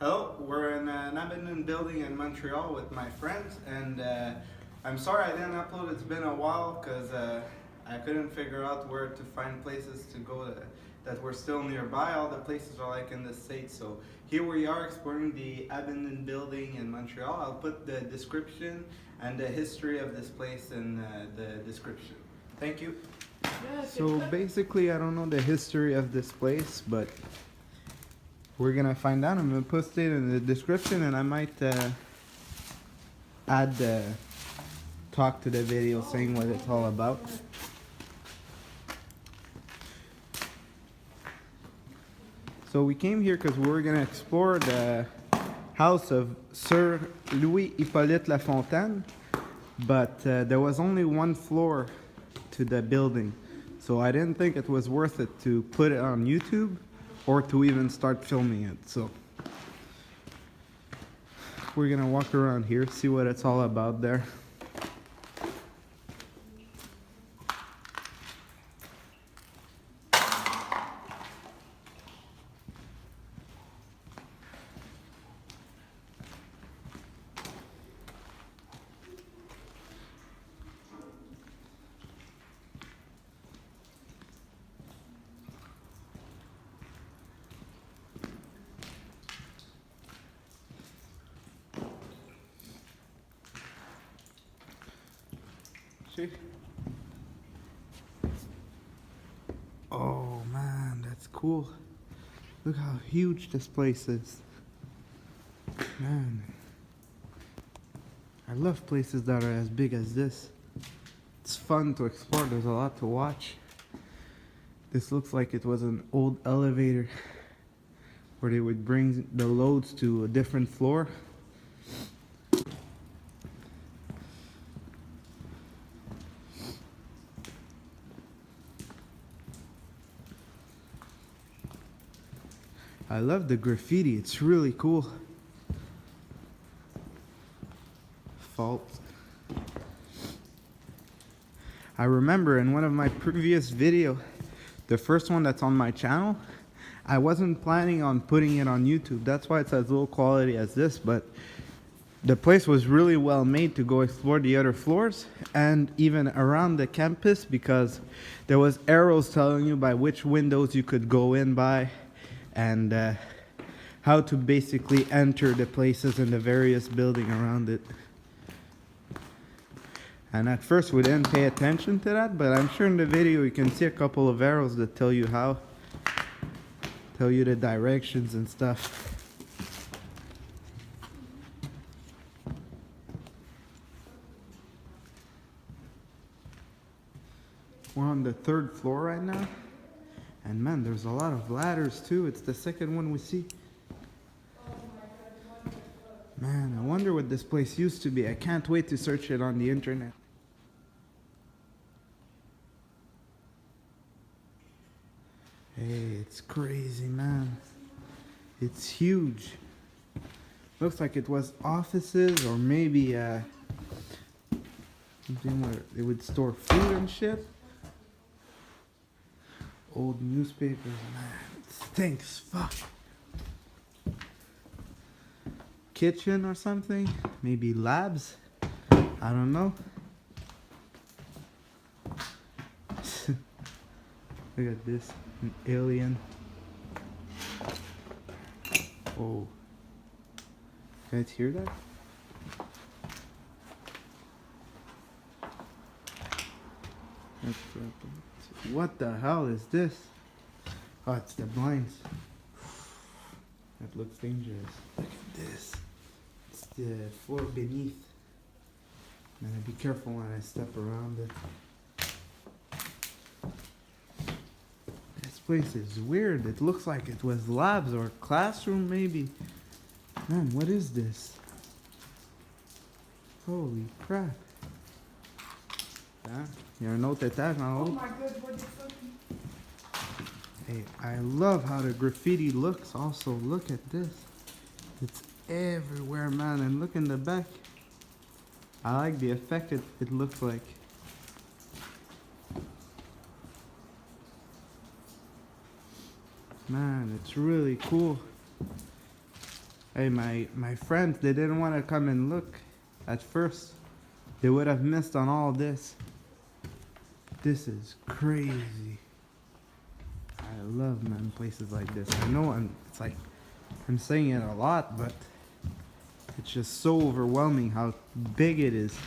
Hello, we're in an abandoned building in Montreal with my friends, and I'm sorry I didn't upload. It's been a while because I couldn't figure out where to find places to go that were still nearby. All the places are like in the States, so here we are exploring the abandoned building in Montreal. I'll put the description and the history of this place in the description. Thank you. So basically, I don't know the history of this place, but we're gonna find out. I'm gonna post it in the description, and I might add the talk to the video saying what it's all about. So we came here because we were gonna explore the house of Sir Louis-Hippolyte Lafontaine, but there was only one floor to the building, so I didn't think it was worth it to put it on YouTube or to even start filming it. So we're gonna walk around here, see what it's all about there. Oh man, that's cool. Look how huge this place is. Man, I love places that are as big as this. It's fun to explore, there's a lot to watch. This looks like it was an old elevator where they would bring the loads to a different floor. I love the graffiti, it's really cool. Fault. I remember in one of my previous videos, the first one that's on my channel, I wasn't planning on putting it on YouTube. That's why it's as low quality as this, but the place was really well made to go explore the other floors and even around the campus, because there was arrows telling you by which windows you could go in by, and how to basically enter the places in the various buildings around it. And at first we didn't pay attention to that, but I'm sure in the video you can see a couple of arrows that tell you how, tell you the directions and stuff. We're on the 3rd floor right now. And man, there's a lot of ladders too. It's the second one we see. Man, I wonder what this place used to be. I can't wait to search it on the internet. Hey, it's crazy, man. It's huge. Looks like it was offices or maybe something where they would store food and shit. Old newspapers, man, it stinks, fuck. Kitchen or something, maybe labs, I don't know. Look at this, an alien. Oh, can you hear that? What the hell is this? Oh, it's the blinds. That looks dangerous. Look at this. It's the floor beneath. Man, be careful when I step around it. This place is weird. It looks like it was labs or classroom maybe. Man, what is this? Holy crap. Ah, il y a un autre étage en haut. Oh my god, what the fuck? Hey, I love how the graffiti looks also. Look at this. It's everywhere, man. And look in the back. I like the effect it looks like. Man, it's really cool. Hey, my friends, they didn't want to come and look at first. They would have missed on all this. This is crazy. I love, man, places like this. I know it's like I'm saying it a lot, but it's just so overwhelming how big it is.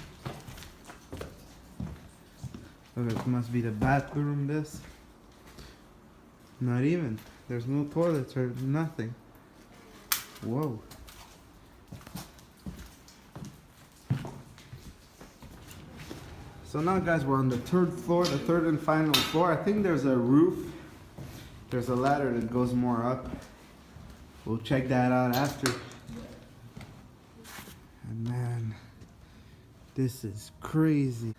Look, it must be the bathroom, this. Not even. There's no toilets or nothing. Whoa. So now, guys, we're on the third floor, the third and final floor. I think there's a roof. There's a ladder that goes more up. We'll check that out after. And man, this is crazy.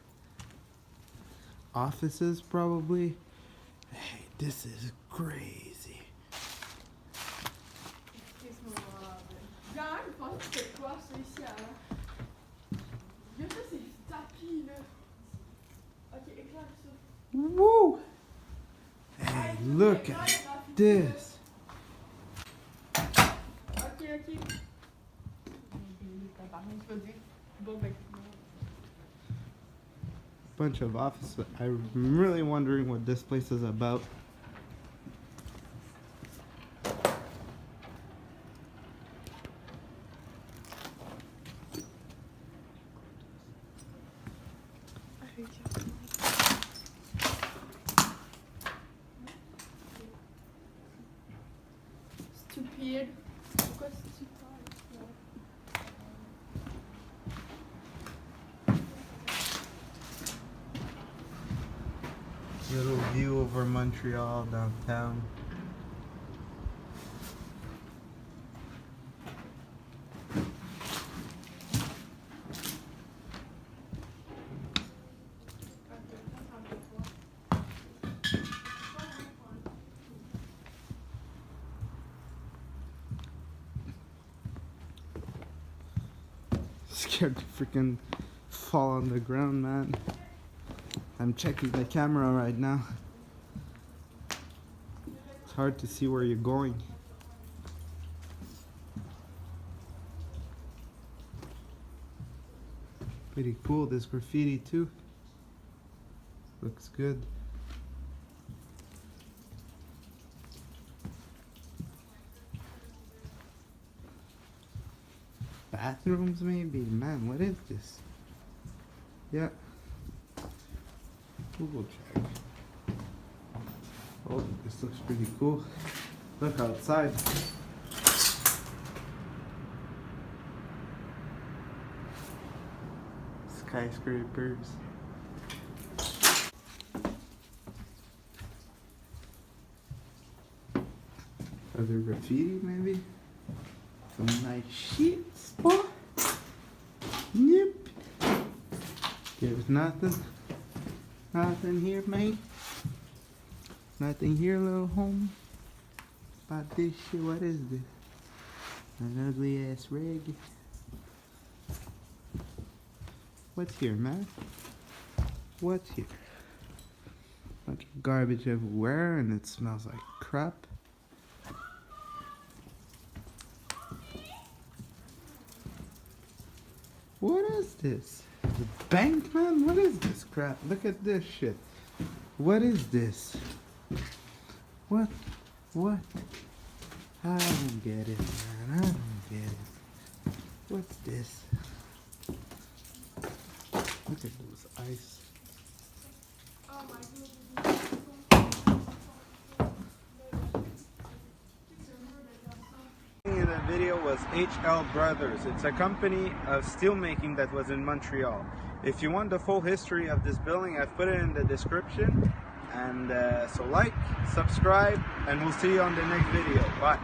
Offices, probably. Hey, this is crazy. Woo! Hey, look at this. Bunch of offices. I'm really wondering what this place is about. Stupide. Pourquoi stupide? Little view over Montreal downtown. Scared to freaking fall on the ground, man. I'm checking the camera right now. It's hard to see where you're going. Pretty cool, this graffiti too. Looks good. Bathrooms maybe? Man, what is this? Yeah. Google check. Oh, this looks pretty cool. Look outside. Skyscrapers. Other graffiti maybe? Some nice sheets. Oh. Yep. There's nothing. Nothing here, mate. Nothing here, little homie. About this shit, what is this? An ugly ass rig. What's here, man? What's here? Bunch of garbage everywhere, and it smells like crap. What is this? The bank, man? What is this crap? Look at this shit. What is this? What? What? I don't get it, man. I don't get it. What's this? Look at those ice. Oh my goodness. In the video was H.L Brothers. It's a company of steelmaking that was in Montreal. If you want the full history of this building, I've put it in the description. And so like, subscribe, and we'll see you on the next video. Bye.